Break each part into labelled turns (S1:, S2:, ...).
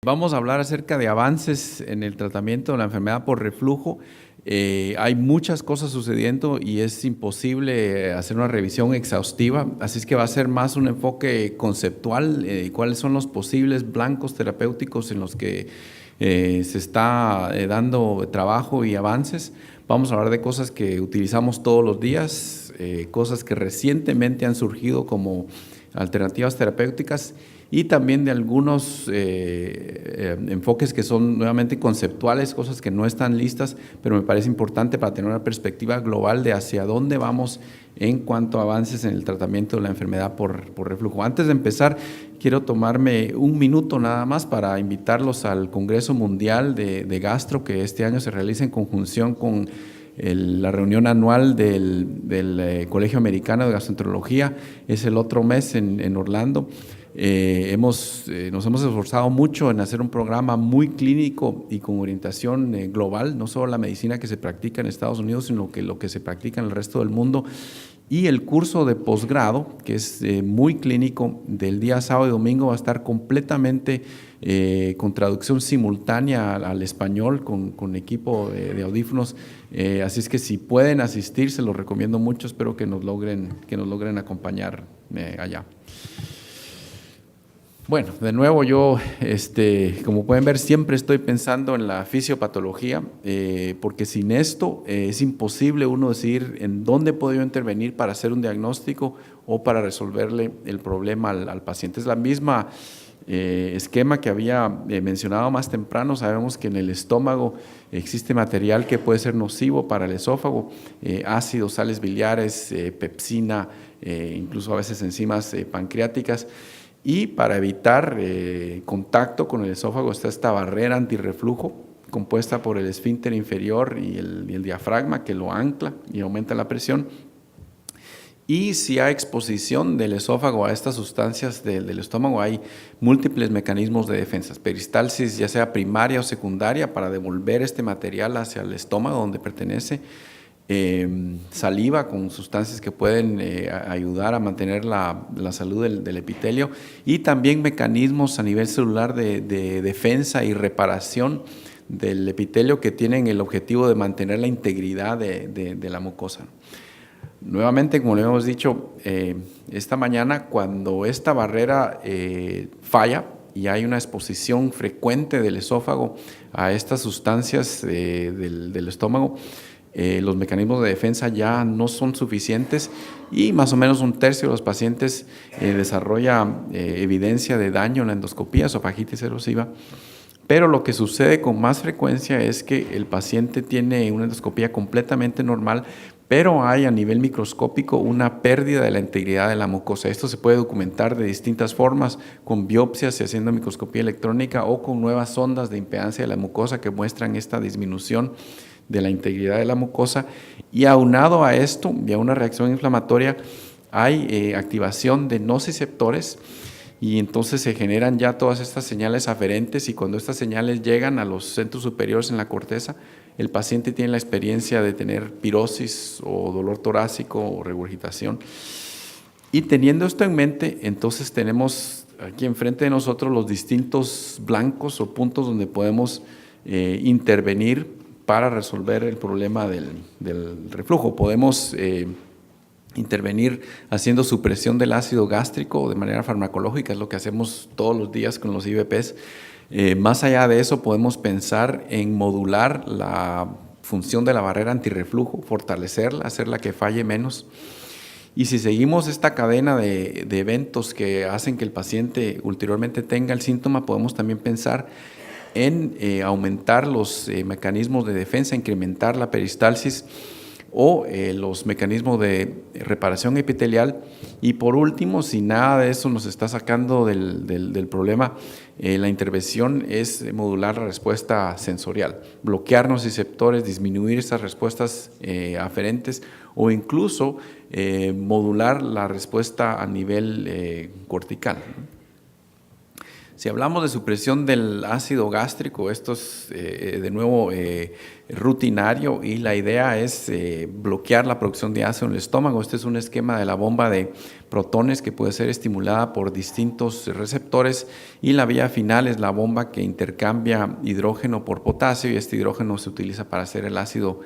S1: Vamos a hablar acerca de avances en el tratamiento de la enfermedad por reflujo. Hay muchas cosas sucediendo y es imposible hacer una revisión exhaustiva, así es que va a ser más un enfoque conceptual, cuáles son los posibles blancos terapéuticos en los que se está dando trabajo y avances. Vamos a hablar de cosas que utilizamos todos los días, cosas que recientemente han surgido como alternativas terapéuticas y también de algunos enfoques que son nuevamente conceptuales, cosas que no están listas, pero me parece importante para tener una perspectiva global de hacia dónde vamos en cuanto a avances en el tratamiento de la enfermedad por reflujo. Antes de empezar, quiero tomarme un minuto nada más para invitarlos al Congreso Mundial de Gastro, que este año se realiza en conjunción con la reunión anual del Colegio Americano de Gastroenterología. Es el otro mes en Orlando. Nos hemos esforzado mucho en hacer un programa muy clínico y con orientación global, no solo la medicina que se practica en Estados Unidos, sino que lo que se practica en el resto del mundo. Y el curso de posgrado, que es muy clínico, del día sábado y domingo va a estar completamente con traducción simultánea al español, con equipo de audífonos. Así es que si pueden asistir, se los recomiendo mucho. Espero que nos logren acompañar allá. Bueno, de nuevo yo, como pueden ver, siempre estoy pensando en la fisiopatología, porque sin esto es imposible uno decidir en dónde puedo yo intervenir para hacer un diagnóstico o para resolverle el problema al paciente. Es la misma esquema que había mencionado más temprano. Sabemos que en el estómago existe material que puede ser nocivo para el esófago, ácidos, sales biliares, pepsina, incluso a veces enzimas pancreáticas. Y para evitar contacto con el esófago está esta barrera antirreflujo compuesta por el esfínter inferior y el diafragma, que lo ancla y aumenta la presión. Y si hay exposición del esófago a estas sustancias del estómago, hay múltiples mecanismos de defensa. Peristalsis, ya sea primaria o secundaria, para devolver este material hacia el estómago donde pertenece. Saliva con sustancias que pueden ayudar a mantener la salud del epitelio, y también mecanismos a nivel celular de defensa y reparación del epitelio que tienen el objetivo de mantener la integridad de la mucosa. Nuevamente, como le hemos dicho esta mañana, cuando esta barrera falla y hay una exposición frecuente del esófago a estas sustancias del estómago, los mecanismos de defensa ya no son suficientes y más o menos un tercio de los pacientes desarrolla evidencia de daño en la endoscopía, esofagitis erosiva. Pero lo que sucede con más frecuencia es que el paciente tiene una endoscopía completamente normal, pero hay a nivel microscópico una pérdida de la integridad de la mucosa. Esto se puede documentar de distintas formas, con biopsias y haciendo microscopía electrónica, o con nuevas sondas de impedancia de la mucosa que muestran esta disminución de la integridad de la mucosa. Y aunado a esto y a una reacción inflamatoria, hay activación de nociceptores, y entonces se generan ya todas estas señales aferentes, y cuando estas señales llegan a los centros superiores en la corteza, el paciente tiene la experiencia de tener pirosis o dolor torácico o regurgitación. Y teniendo esto en mente, entonces tenemos aquí enfrente de nosotros los distintos blancos o puntos donde podemos intervenir para resolver el problema del reflujo. Podemos intervenir haciendo supresión del ácido gástrico de manera farmacológica, es lo que hacemos todos los días con los IVPs. Más allá de eso, podemos pensar en modular la función de la barrera antirreflujo, fortalecerla, hacerla que falle menos. Y si seguimos esta cadena de eventos que hacen que el paciente ulteriormente tenga el síntoma, podemos también pensar en aumentar los mecanismos de defensa, incrementar la peristalsis o los mecanismos de reparación epitelial. Y por último, si nada de eso nos está sacando del problema, la intervención es modular la respuesta sensorial, bloquear nociceptores, disminuir estas respuestas aferentes, o incluso modular la respuesta a nivel cortical. Si hablamos de supresión del ácido gástrico, esto es de nuevo rutinario y la idea es bloquear la producción de ácido en el estómago. Este es un esquema de la bomba de protones que puede ser estimulada por distintos receptores y la vía final es la bomba que intercambia hidrógeno por potasio y este hidrógeno se utiliza para hacer el ácido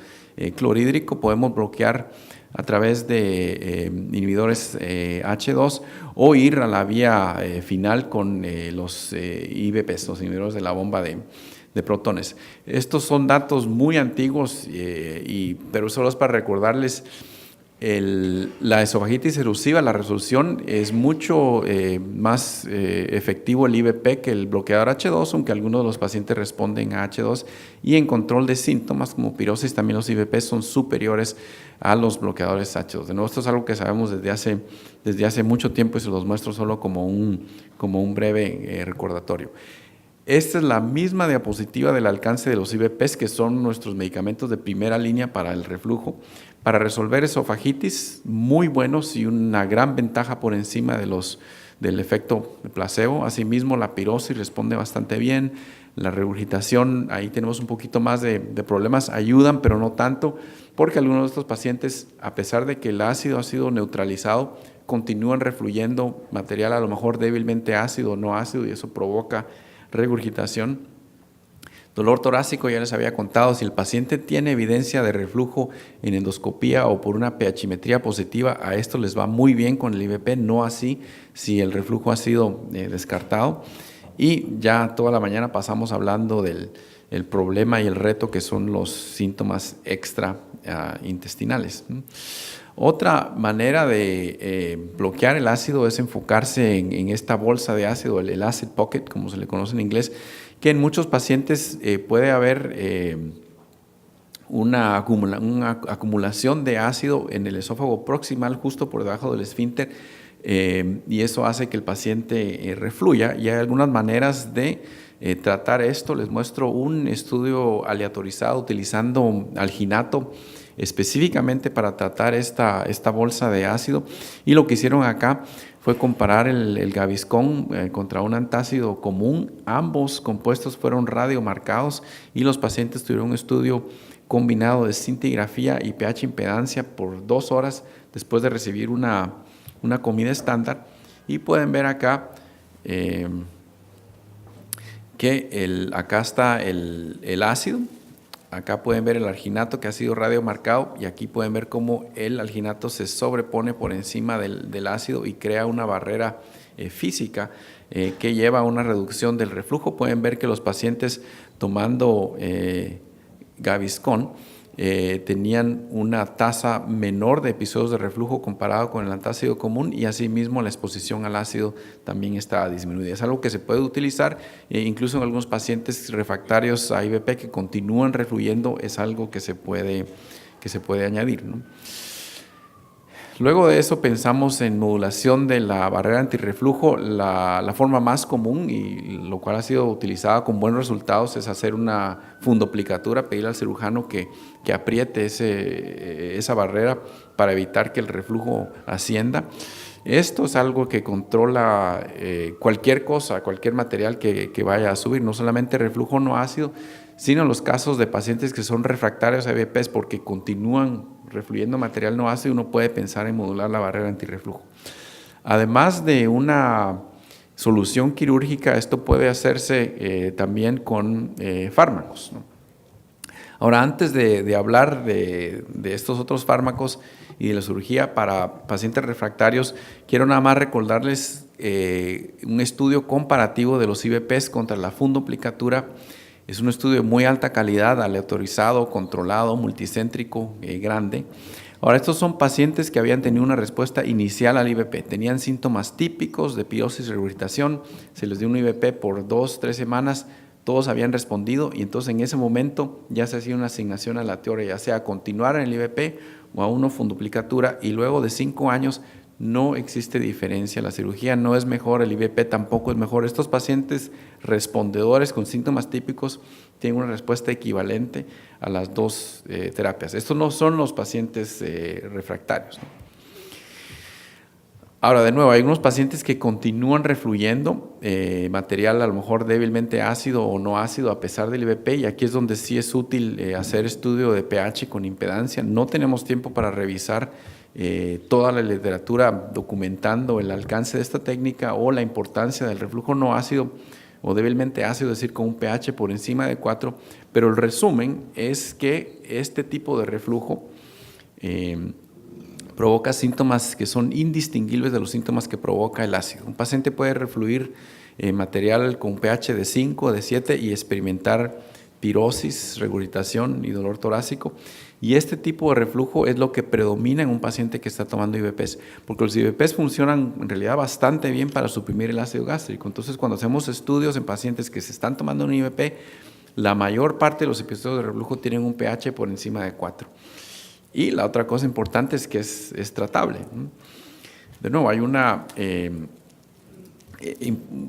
S1: clorhídrico. Podemos bloquear a través de inhibidores H2 o ir a la vía final con los IBPs, los inhibidores de la bomba de protones. Estos son datos muy antiguos, pero solo es para recordarles la esofagitis erosiva, la resolución es mucho más efectivo el IBP que el bloqueador H2, aunque algunos de los pacientes responden a H2 y en control de síntomas como pirosis también los IBP son superiores a los bloqueadores H2. De nuevo, esto es algo que sabemos desde hace mucho tiempo y se los muestro solo como un breve recordatorio. Esta es la misma diapositiva del alcance de los IBPs, que son nuestros medicamentos de primera línea para el reflujo. Para resolver esofagitis, muy buenos y una gran ventaja por encima del efecto placebo. Asimismo, la pirosis responde bastante bien. La regurgitación, ahí tenemos un poquito más de problemas, ayudan, pero no tanto, porque algunos de estos pacientes, a pesar de que el ácido ha sido neutralizado, continúan refluyendo material a lo mejor débilmente ácido o no ácido y eso provoca regurgitación. Dolor torácico, ya les había contado, si el paciente tiene evidencia de reflujo en endoscopía o por una pHimetría positiva, a esto les va muy bien con el IBP, no así si el reflujo ha sido descartado. Y ya toda la mañana pasamos hablando del problema y el reto que son los síntomas extraintestinales. Otra manera de bloquear el ácido es enfocarse en esta bolsa de ácido, el acid pocket, como se le conoce en inglés, que en muchos pacientes puede haber una acumulación de ácido en el esófago proximal justo por debajo del esfínter y eso hace que el paciente refluya y hay algunas maneras de tratar esto. Les muestro un estudio aleatorizado utilizando alginato específicamente para tratar esta bolsa de ácido y lo que hicieron acá fue comparar el Gaviscon contra un antácido común. Ambos compuestos fueron radiomarcados y los pacientes tuvieron un estudio combinado de scintigrafía y pH impedancia por 2 horas después de recibir una comida estándar y pueden ver acá que acá está el ácido. Acá pueden ver el alginato que ha sido radiomarcado y aquí pueden ver cómo el alginato se sobrepone por encima del ácido y crea una barrera física que lleva a una reducción del reflujo. Pueden ver que los pacientes tomando Gaviscon tenían una tasa menor de episodios de reflujo comparado con el antácido común y asimismo la exposición al ácido también está disminuida. Es algo que se puede utilizar incluso en algunos pacientes refractarios a IBP que continúan refluyendo, es algo que se puede añadir, ¿no? Luego de eso pensamos en modulación de la barrera antirreflujo. La forma más común y lo cual ha sido utilizada con buenos resultados es hacer una fundoplicatura, pedirle al cirujano que apriete esa barrera para evitar que el reflujo ascienda. Esto es algo que controla cualquier cosa, cualquier material que vaya a subir, no solamente reflujo no ácido, sino los casos de pacientes que son refractarios a IBPs porque continúan refluyendo material no ácido, uno puede pensar en modular la barrera antirreflujo. Además de una solución quirúrgica, esto puede hacerse también con fármacos, ¿no? Ahora, antes de hablar de estos otros fármacos y de la cirugía para pacientes refractarios, quiero nada más recordarles un estudio comparativo de los IBPs contra la fundoplicatura. Es un estudio de muy alta calidad, aleatorizado, controlado, multicéntrico, grande. Ahora, estos son pacientes que habían tenido una respuesta inicial al IBP. Tenían síntomas típicos de pirosis y regurgitación. Se les dio un IBP por 2-3 semanas. Todos habían respondido y entonces en ese momento ya se hacía una asignación aleatoria, ya sea continuar en el IBP o a una fundoplicatura y luego de 5 años no existe diferencia. La cirugía no es mejor, el IBP tampoco es mejor. Estos pacientes respondedores con síntomas típicos tienen una respuesta equivalente a las 2 terapias. Estos no son los pacientes refractarios, ¿no? Ahora, de nuevo, hay unos pacientes que continúan refluyendo material a lo mejor débilmente ácido o no ácido a pesar del IVP, y aquí es donde sí es útil hacer estudio de pH con impedancia. No tenemos tiempo para revisar toda la literatura documentando el alcance de esta técnica o la importancia del reflujo no ácido o débilmente ácido, es decir, con un pH por encima de 4, pero el resumen es que este tipo de reflujo provoca síntomas que son indistinguibles de los síntomas que provoca el ácido. Un paciente puede refluir material con pH de 5, de 7 y experimentar pirosis, regurgitación y dolor torácico. Y este tipo de reflujo es lo que predomina en un paciente que está tomando IVPs, porque los IVPs funcionan en realidad bastante bien para suprimir el ácido gástrico. Entonces, cuando hacemos estudios en pacientes que se están tomando un IVP, la mayor parte de los episodios de reflujo tienen un pH por encima de 4. Y la otra cosa importante es que es tratable. De nuevo, hay una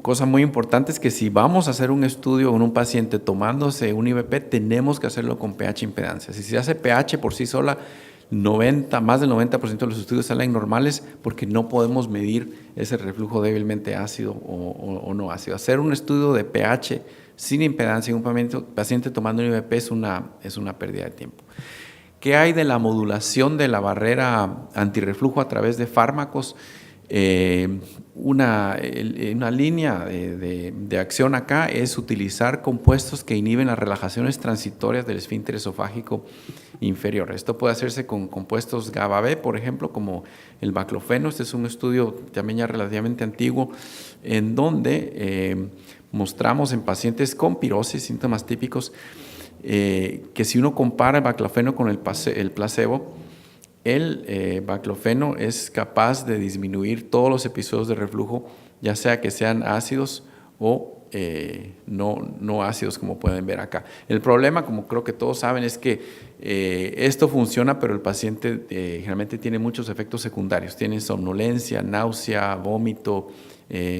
S1: cosa muy importante, es que si vamos a hacer un estudio con un paciente tomándose un IVP, tenemos que hacerlo con pH impedancia. Si se hace pH por sí sola, más del 90% de los estudios salen normales porque no podemos medir ese reflujo débilmente ácido o no ácido. Hacer un estudio de pH sin impedancia en un paciente tomando un IVP es una pérdida de tiempo. ¿Qué hay de la modulación de la barrera antirreflujo a través de fármacos? Una línea de acción acá es utilizar compuestos que inhiben las relajaciones transitorias del esfínter esofágico inferior. Esto puede hacerse con compuestos GABA-B, por ejemplo, como el baclofeno. Este es un estudio también ya relativamente antiguo, en donde mostramos en pacientes con pirosis, síntomas típicos, que si uno compara el baclofeno con el placebo, el baclofeno es capaz de disminuir todos los episodios de reflujo, ya sea que sean ácidos o no ácidos, como pueden ver acá. El problema, como creo que todos saben, es que esto funciona, pero el paciente generalmente tiene muchos efectos secundarios. Tiene somnolencia, náusea, vómito,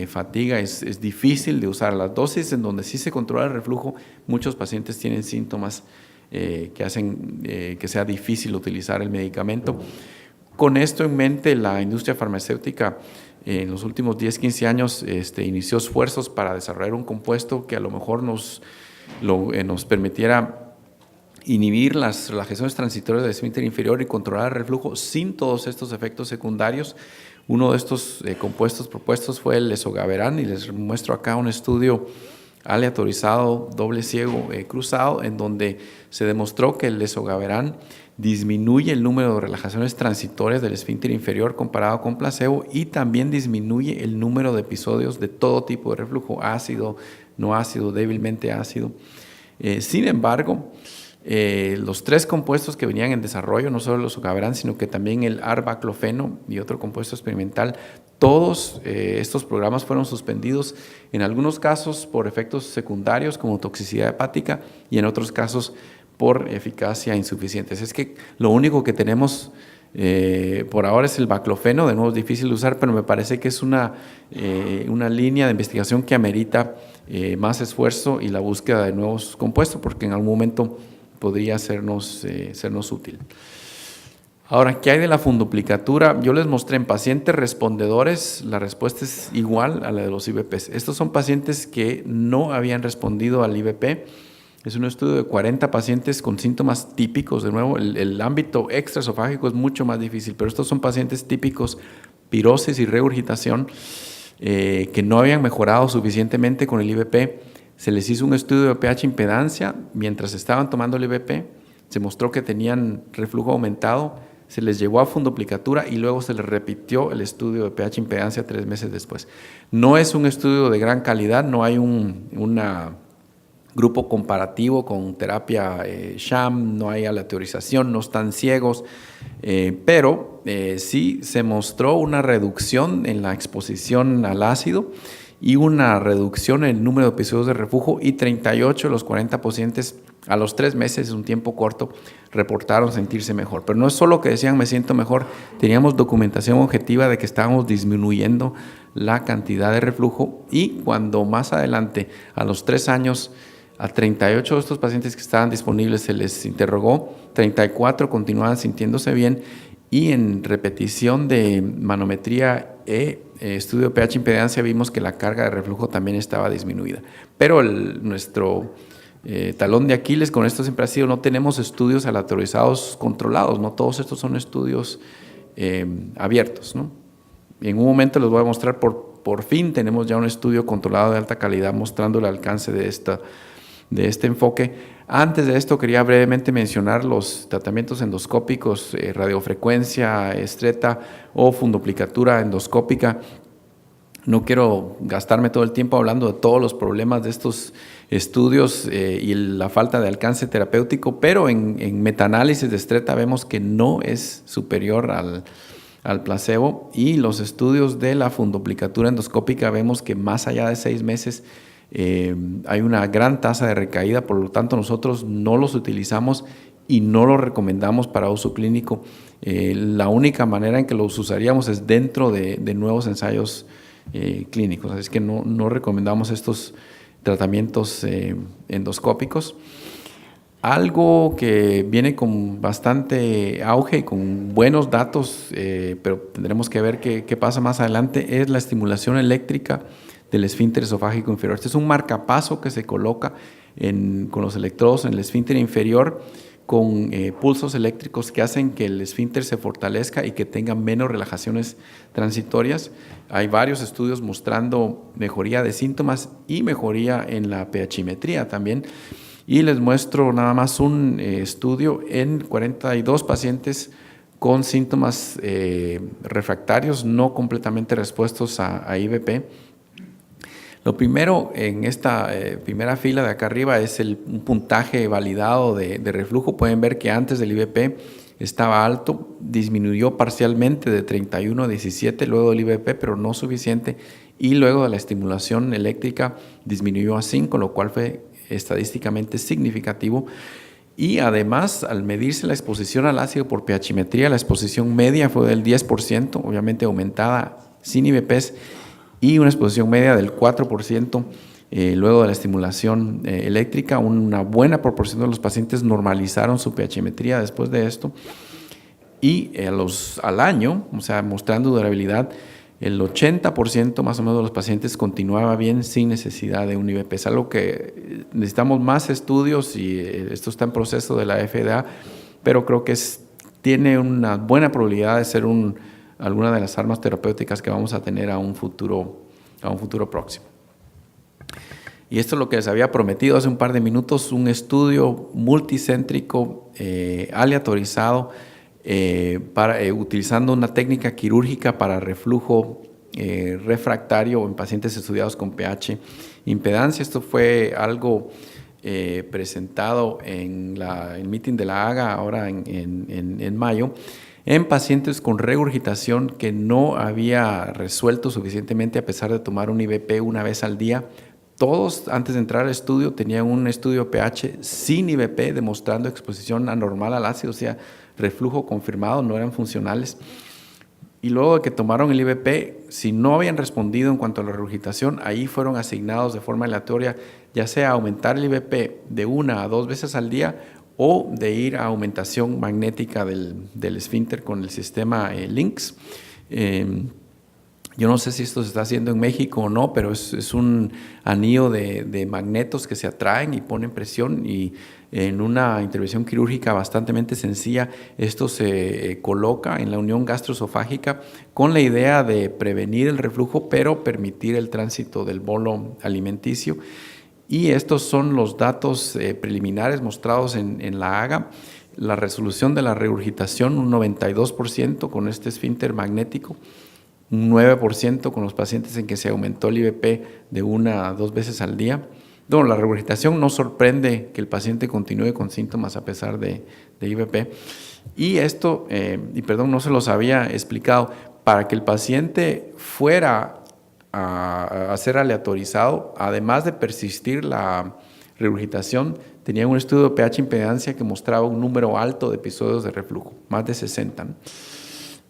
S1: fatiga. Es difícil de usar. Las dosis en donde sí se controla el reflujo, muchos pacientes tienen síntomas que hacen que sea difícil utilizar el medicamento. Con esto en mente, la industria farmacéutica en los últimos 10-15 años inició esfuerzos para desarrollar un compuesto que a lo mejor nos permitiera inhibir las relajaciones transitorias del esfínter inferior y controlar el reflujo sin todos estos efectos secundarios. Uno de estos compuestos propuestos fue el esogaberán, y les muestro acá un estudio aleatorizado, doble ciego, cruzado, en donde se demostró que el esogaberán disminuye el número de relajaciones transitorias del esfínter inferior comparado con placebo, y también disminuye el número de episodios de todo tipo de reflujo, ácido, no ácido, débilmente ácido. Sin embargo, los 3 compuestos que venían en desarrollo, no solo el esogaberán, sino que también el arbaclofeno y otro compuesto experimental, todos estos programas fueron suspendidos, en algunos casos por efectos secundarios como toxicidad hepática y en otros casos por eficacia insuficiente. Es que lo único que tenemos por ahora es el baclofeno. De nuevo es difícil de usar, pero me parece que es una línea de investigación que amerita más esfuerzo y la búsqueda de nuevos compuestos, porque en algún momento podría sernos útil. Ahora, ¿qué hay de la funduplicatura? Yo les mostré en pacientes respondedores, la respuesta es igual a la de los IVPs. Estos son pacientes que no habían respondido al IVP. Es un estudio de 40 pacientes con síntomas típicos. De nuevo, el ámbito extraesofágico es mucho más difícil, pero estos son pacientes típicos, pirosis y regurgitación, que no habían mejorado suficientemente con el IVP. Se les hizo un estudio de pH impedancia mientras estaban tomando el IVP. Se mostró que tenían reflujo aumentado. Se les llevó a funduplicatura y luego se les repitió el estudio de pH impedancia 3 meses después. No es un estudio de gran calidad, no hay un grupo comparativo con terapia sham, no hay aleatorización, no están ciegos, pero sí se mostró una reducción en la exposición al ácido y una reducción en el número de episodios de reflujo, y 38 de los 40 pacientes a los 3 meses, un tiempo corto, reportaron sentirse mejor. Pero no es solo que decían me siento mejor, teníamos documentación objetiva de que estábamos disminuyendo la cantidad de reflujo, y cuando más adelante, a los 3 años, a 38 de estos pacientes que estaban disponibles se les interrogó, 34 continuaban sintiéndose bien, y en repetición de manometría estudio de pH impedancia vimos que la carga de reflujo también estaba disminuida. Pero nuestro talón de Aquiles con esto siempre ha sido, no tenemos estudios aleatorizados controlados, no todos estos son estudios abiertos, ¿no? En un momento les voy a mostrar, por fin tenemos ya un estudio controlado de alta calidad mostrando el alcance de este enfoque. Antes de esto quería brevemente mencionar los tratamientos endoscópicos, radiofrecuencia estreta o fundoplicatura endoscópica. No quiero gastarme todo el tiempo hablando de todos los problemas de estos estudios y la falta de alcance terapéutico, pero en metaanálisis de estreta vemos que no es superior al placebo, y los estudios de la fundoplicatura endoscópica vemos que más allá de 6 meses hay una gran tasa de recaída, por lo tanto nosotros no los utilizamos y no los recomendamos para uso clínico. La única manera en que los usaríamos es dentro de nuevos ensayos clínicos, así que no recomendamos estos tratamientos endoscópicos. Algo que viene con bastante auge y con buenos datos, pero tendremos que ver qué pasa más adelante, es la estimulación eléctrica del esfínter esofágico inferior. Este es un marcapaso que se coloca con los electrodos en el esfínter inferior con pulsos eléctricos que hacen que el esfínter se fortalezca y que tenga menos relajaciones transitorias. Hay varios estudios mostrando mejoría de síntomas y mejoría en la pHimetría también. Y les muestro nada más un estudio en 42 pacientes con síntomas refractarios no completamente respuestos a IVP. Lo primero en esta primera fila de acá arriba es un puntaje validado de reflujo. Pueden ver que antes del IVP estaba alto, disminuyó parcialmente de 31 a 17 luego del IVP, pero no suficiente, y luego de la estimulación eléctrica disminuyó a 5, lo cual fue estadísticamente significativo. Y además, al medirse la exposición al ácido por pHimetría, la exposición media fue del 10%, obviamente aumentada sin IVPs, y una exposición media del 4% luego de la estimulación eléctrica. Una buena proporción de los pacientes normalizaron su pHimetría después de esto, y al año, o sea, mostrando durabilidad, el 80% más o menos de los pacientes continuaba bien sin necesidad de un IVP. Es algo que necesitamos más estudios, y esto está en proceso de la FDA, pero creo que tiene una buena probabilidad de ser alguna de las armas terapéuticas que vamos a tener a un futuro próximo. Y esto es lo que les había prometido hace un par de minutos, un estudio multicéntrico aleatorizado utilizando una técnica quirúrgica para reflujo refractario en pacientes estudiados con pH impedancia. Esto fue algo presentado en el meeting de la AGA ahora en mayo, en pacientes con regurgitación que no había resuelto suficientemente a pesar de tomar un IVP una vez al día. Todos antes de entrar al estudio tenían un estudio pH sin IVP demostrando exposición anormal al ácido, o sea, reflujo confirmado, no eran funcionales. Y luego de que tomaron el IVP, si no habían respondido en cuanto a la regurgitación, ahí fueron asignados de forma aleatoria, ya sea a aumentar el IVP de 1 a 2 veces al día o de ir a aumentación magnética del esfínter con el sistema LINX. Yo no sé si esto se está haciendo en México o no, pero es un anillo de magnetos que se atraen y ponen presión, y en una intervención quirúrgica bastante sencilla, esto se coloca en la unión gastroesofágica con la idea de prevenir el reflujo, pero permitir el tránsito del bolo alimenticio. Y estos son los datos preliminares mostrados en la AGA. La resolución de la regurgitación, un 92% con este esfínter magnético, un 9% con los pacientes en que se aumentó el IVP de 1 a 2 veces al día. Bueno, la regurgitación no sorprende que el paciente continúe con síntomas a pesar de IVP. Y esto, no se los había explicado, para que el paciente fuera a ser aleatorizado, además de persistir la regurgitación, tenía un estudio de pH impedancia que mostraba un número alto de episodios de reflujo, más de 60, ¿no?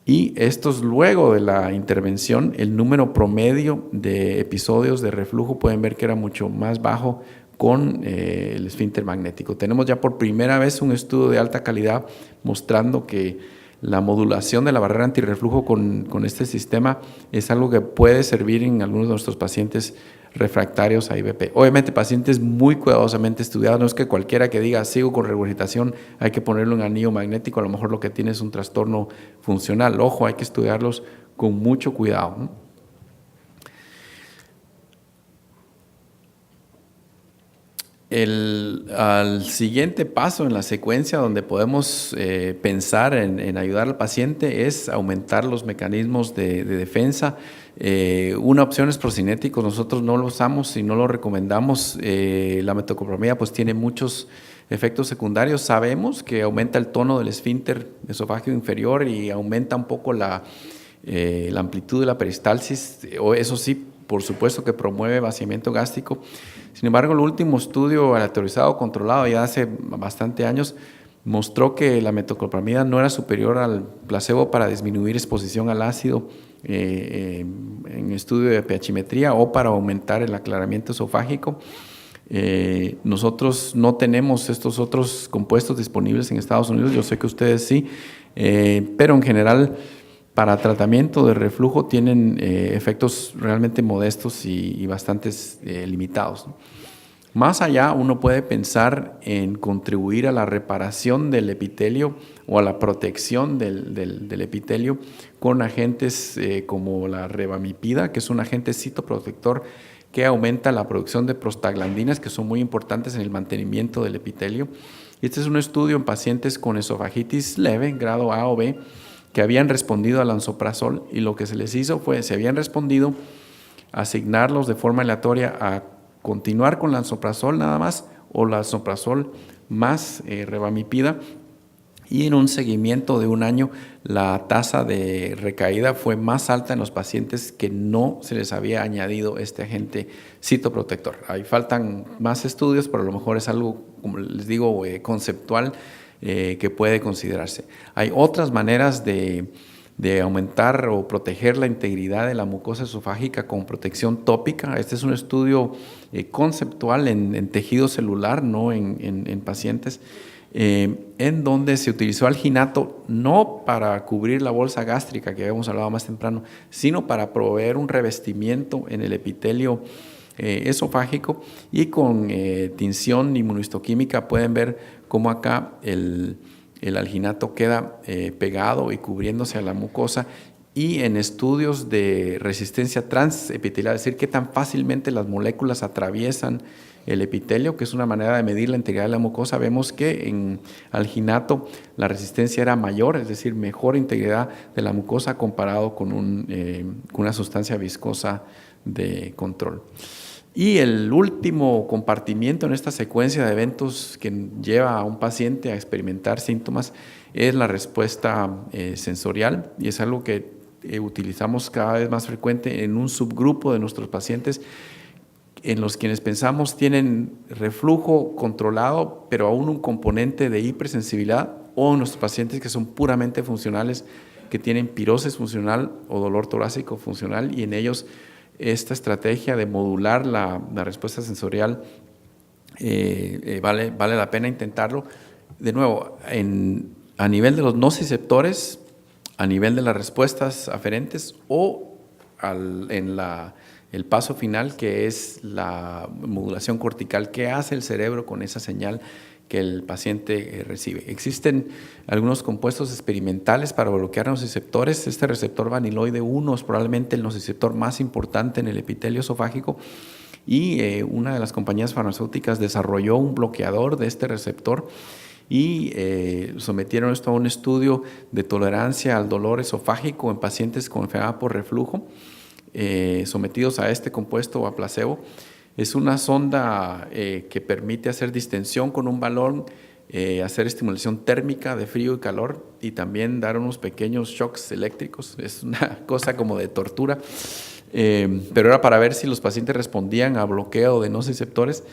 S1: Y estos, luego de la intervención, el número promedio de episodios de reflujo pueden ver que era mucho más bajo con el esfínter magnético. Tenemos ya por primera vez un estudio de alta calidad mostrando que la modulación de la barrera antirreflujo con este sistema es algo que puede servir en algunos de nuestros pacientes refractarios a IVP. Obviamente pacientes muy cuidadosamente estudiados, no es que cualquiera que diga sigo con regurgitación hay que ponerlo en anillo magnético, a lo mejor lo que tiene es un trastorno funcional. Ojo, hay que estudiarlos con mucho cuidado, ¿no? Al siguiente paso en la secuencia donde podemos pensar en ayudar al paciente es aumentar los mecanismos de defensa. Una opción es procinéticos, nosotros no lo usamos y no lo recomendamos. La metoclopramida pues tiene muchos efectos secundarios. Sabemos que aumenta el tono del esfínter esofágico inferior y aumenta un poco la amplitud de la peristalsis, o eso sí, por supuesto que promueve vaciamiento gástrico. Sin embargo, el último estudio aleatorizado controlado ya hace bastante años mostró que la metoclopramida no era superior al placebo para disminuir exposición al ácido en estudio de pHimetría o para aumentar el aclaramiento esofágico. Nosotros no tenemos estos otros compuestos disponibles en Estados Unidos, yo sé que ustedes sí, pero en general para tratamiento de reflujo tienen efectos realmente modestos y bastante limitados, ¿no? Más allá, uno puede pensar en contribuir a la reparación del epitelio o a la protección del epitelio con agentes como la revamipida, que es un agente citoprotector que aumenta la producción de prostaglandinas, que son muy importantes en el mantenimiento del epitelio. Este es un estudio en pacientes con esofagitis leve, grado A o B, que habían respondido al lansoprazol, y lo que se les hizo fue, si habían respondido, asignarlos de forma aleatoria a continuar con lansoprazol nada más o lansoprazol más revamipida, y en un seguimiento de un año la tasa de recaída fue más alta en los pacientes que no se les había añadido este agente citoprotector. Ahí faltan más estudios, pero a lo mejor es algo, como les digo, conceptual que puede considerarse. Hay otras maneras de aumentar o proteger la integridad de la mucosa esofágica con protección tópica. Este es un estudio conceptual en tejido celular, no en pacientes, en donde se utilizó alginato no para cubrir la bolsa gástrica que habíamos hablado más temprano, sino para proveer un revestimiento en el epitelio esofágico, y con tinción inmunohistoquímica pueden ver cómo acá el alginato queda pegado y cubriéndose a la mucosa, y en estudios de resistencia transepitelial, es decir, qué tan fácilmente las moléculas atraviesan el epitelio, que es una manera de medir la integridad de la mucosa, vemos que en alginato la resistencia era mayor, es decir, mejor integridad de la mucosa comparado con una sustancia viscosa de control. Y el último compartimiento en esta secuencia de eventos que lleva a un paciente a experimentar síntomas es la respuesta sensorial, y es algo que utilizamos cada vez más frecuente en un subgrupo de nuestros pacientes en los quienes pensamos tienen reflujo controlado, pero aún un componente de hipersensibilidad, o nuestros pacientes que son puramente funcionales, que tienen pirosis funcional o dolor torácico funcional, y en ellos esta estrategia de modular la respuesta sensorial vale la pena intentarlo. De nuevo, a nivel de los nociceptores, a nivel de las respuestas aferentes, o el paso final, que es la modulación cortical. ¿Qué hace el cerebro con esa señal que el paciente recibe? Existen algunos compuestos experimentales para bloquear nociceptores. Este receptor vaniloide 1 es probablemente el nociceptor más importante en el epitelio esofágico, y una de las compañías farmacéuticas desarrolló un bloqueador de este receptor, y sometieron esto a un estudio de tolerancia al dolor esofágico en pacientes con enfermedad por reflujo, sometidos a este compuesto o a placebo. Es una sonda que permite hacer distensión con un balón, hacer estimulación térmica de frío y calor, y también dar unos pequeños shocks eléctricos. Es una cosa como de tortura, pero era para ver si los pacientes respondían a bloqueo de nociceptores.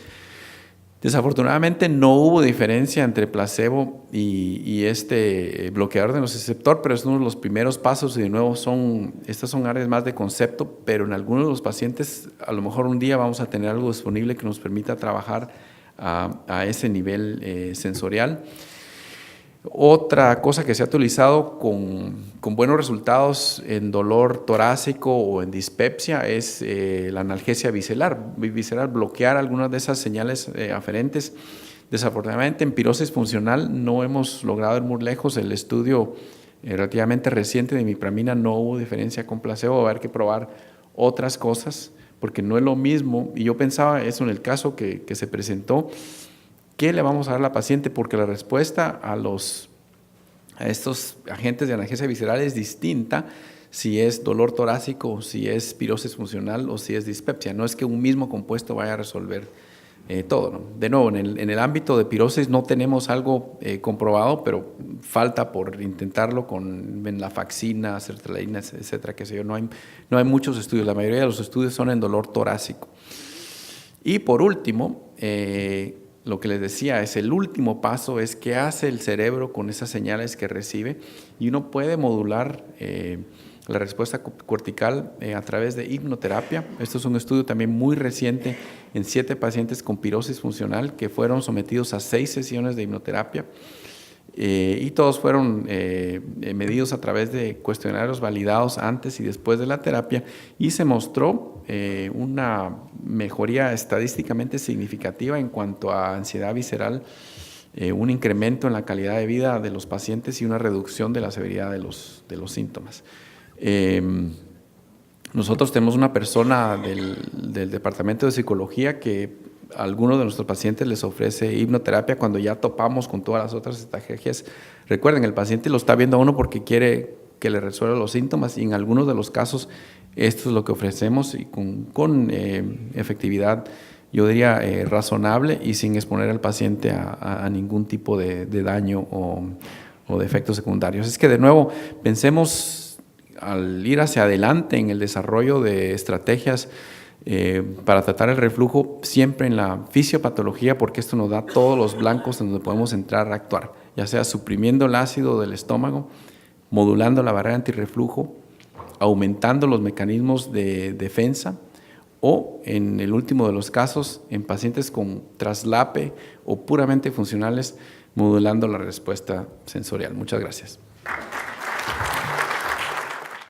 S1: Desafortunadamente no hubo diferencia entre placebo y este bloqueador de nociceptor, pero es uno de los primeros pasos, y de nuevo estas son áreas más de concepto, pero en algunos de los pacientes a lo mejor un día vamos a tener algo disponible que nos permita trabajar a ese nivel sensorial. Otra cosa que se ha utilizado con buenos resultados en dolor torácico o en dispepsia es la analgesia visceral, bloquear algunas de esas señales aferentes. Desafortunadamente en pirosis funcional no hemos logrado ir muy lejos. El estudio relativamente reciente de imipramina no hubo diferencia con placebo, va a haber que probar otras cosas porque no es lo mismo. Y yo pensaba eso en el caso que se presentó. ¿Qué le vamos a dar a la paciente? Porque la respuesta a estos agentes de analgesia visceral es distinta si es dolor torácico, si es pirosis funcional o si es dispepsia. No es que un mismo compuesto vaya a resolver todo, ¿no? De nuevo, en el ámbito de pirosis no tenemos algo comprobado, pero falta por intentarlo con venlafaxina, sertralina, etcétera, qué sé yo. No hay muchos estudios. La mayoría de los estudios son en dolor torácico. Y por último, lo que les decía es el último paso, es qué hace el cerebro con esas señales que recibe, y uno puede modular la respuesta cortical a través de hipnoterapia. Esto es un estudio también muy reciente en 7 pacientes con pirosis funcional que fueron sometidos a 6 sesiones de hipnoterapia y todos fueron medidos a través de cuestionarios validados antes y después de la terapia, y se mostró una mejoría estadísticamente significativa en cuanto a ansiedad visceral, un incremento en la calidad de vida de los pacientes y una reducción de la severidad de los síntomas. Nosotros tenemos una persona del departamento de psicología que a algunos de nuestros pacientes les ofrece hipnoterapia cuando ya topamos con todas las otras estrategias. Recuerden, el paciente lo está viendo a uno porque quiere que le resuelva los síntomas, y en algunos de los casos esto es lo que ofrecemos, y con efectividad, yo diría, razonable y sin exponer al paciente a ningún tipo de daño o de efectos secundarios. Es que de nuevo, pensemos al ir hacia adelante en el desarrollo de estrategias para tratar el reflujo, siempre en la fisiopatología, porque esto nos da todos los blancos en donde podemos entrar a actuar, ya sea suprimiendo el ácido del estómago, modulando la barrera antirreflujo, aumentando los mecanismos de defensa, o en el último de los casos, en pacientes con traslape o puramente funcionales, modulando la respuesta sensorial. Muchas gracias.